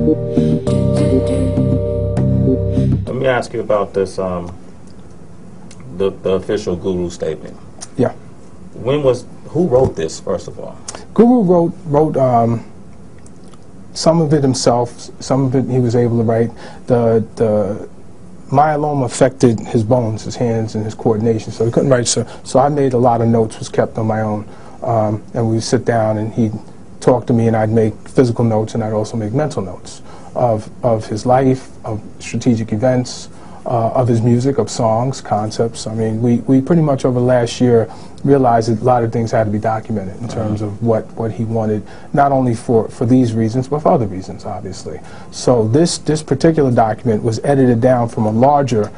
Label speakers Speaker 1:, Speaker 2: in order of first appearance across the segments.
Speaker 1: Let me ask you about this, the official Guru statement.
Speaker 2: Yeah.
Speaker 1: Who wrote this, first of all?
Speaker 2: Guru wrote some of it himself, some of it he was able to write. The myeloma affected his bones, his hands, and his coordination, so he couldn't write. So I made a lot of notes, was kept on my own, and we would sit down and he'd talk to me, and I'd make physical notes, and I'd also make mental notes of his life, of strategic events, of his music, of songs, concepts. I mean, we pretty much over the last year realized that a lot of things had to be documented in terms of what he wanted, not only for these reasons, but for other reasons, obviously. So this particular document was edited down from a larger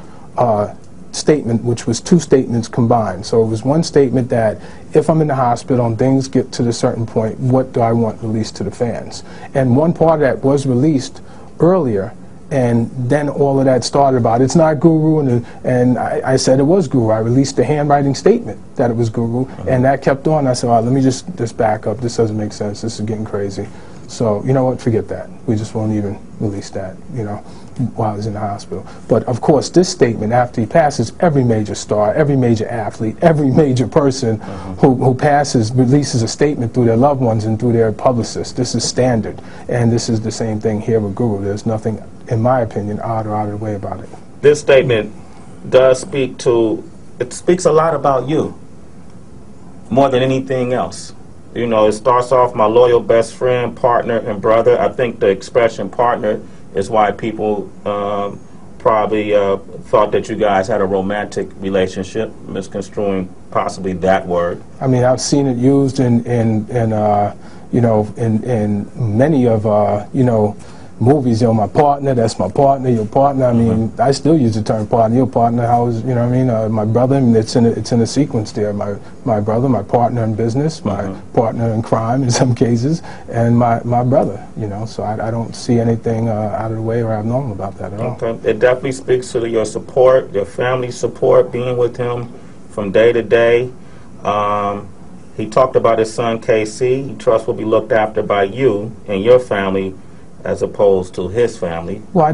Speaker 2: statement, which was two statements combined. So it was one statement that if I'm in the hospital and things get to a certain point, what do I want released to the fans? And one part of that was released earlier, and then all of that started about it's not Guru, and I said it was Guru. I released a handwriting statement that it was Guru, and that kept on. I said, all right, let me just back up. This doesn't make sense. This is getting crazy. So, you know what, forget that. We just won't even release that, you know, while I was in the hospital. But, of course, this statement, after he passes, every major star, every major athlete, every major person who passes releases a statement through their loved ones and through their publicists. This is standard. And this is the same thing here with Guru. There's nothing, in my opinion, odd or out of the way about it.
Speaker 1: This statement does speak to, it speaks a lot about you, more than anything else. You know, it starts off, my loyal best friend, partner, and brother. I think the expression partner is why people probably thought that you guys had a romantic relationship, misconstruing possibly that word.
Speaker 2: I mean, I've seen it used in you know, in many of, you know, movies. You know, my partner, that's my partner, your partner. I mean, I still use the term partner, your partner, how's, you know what I mean? My brother, I mean, it's in a sequence there. My brother, my partner in business, my partner in crime in some cases, and my brother, you know, so I don't see anything out of the way or abnormal about that at all.
Speaker 1: Okay. It definitely speaks to your support, your family support, being with him from day to day. He talked about his son, KC. He trusts will be looked after by you and your family, as opposed to his family. Well,
Speaker 2: I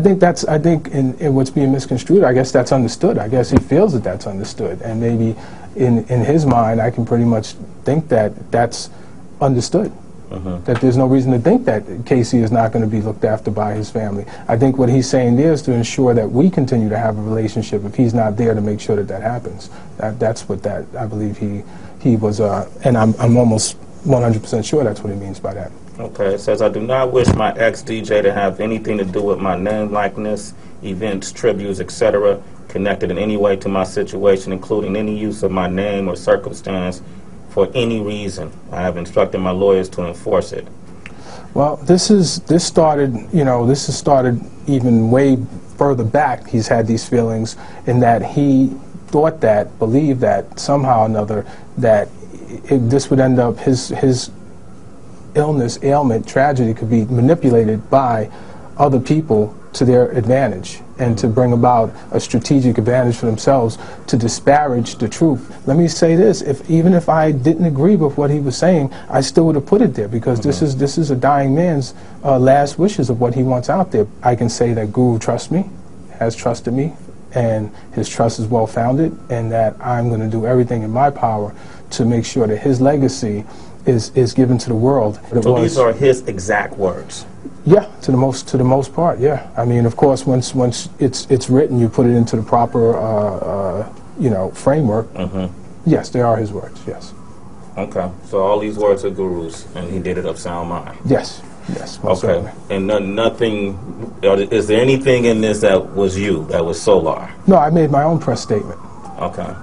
Speaker 2: think in what's being misconstrued, I guess that's understood. I guess he feels that that's understood, and maybe in his mind, I can pretty much think that that's understood. That there's no reason to think that Casey is not going to be looked after by his family. I think what he's saying there is to ensure that we continue to have a relationship if he's not there to make sure that that happens. That's what that, I believe he was, and I'm almost 100% sure that's what he means by that.
Speaker 1: Okay, it says, I do not wish my ex-DJ to have anything to do with my name, likeness, events, tributes, etc., connected in any way to my situation, including any use of my name or circumstance for any reason. I have instructed my lawyers to enforce it.
Speaker 2: Well, this started, you know, this has started even way further back. He's had these feelings in that he thought that, believed that somehow or another, that this would end up, his illness, ailment, tragedy could be manipulated by other people to their advantage and to bring about a strategic advantage for themselves to disparage the truth. Let me say this, even if I didn't agree with what he was saying, I still would have put it there because this is a dying man's last wishes of what he wants out there. I can say that Guru trusts me, has trusted me, and his trust is well founded, and that I'm going to do everything in my power to make sure that his legacy is given to the world.
Speaker 1: So these are his exact words?
Speaker 2: Yeah, to the most part, yeah. I mean, of course, once it's written, you put it into the proper you know, framework. Yes, they are his words. Yes.
Speaker 1: Okay, so all these words are Guru's, and he did it of sound mind.
Speaker 2: Yes. Yes.
Speaker 1: Okay, certainly. And nothing. Is there anything in this that was you, that was Solar?
Speaker 2: No, I made my own press statement.
Speaker 1: Okay.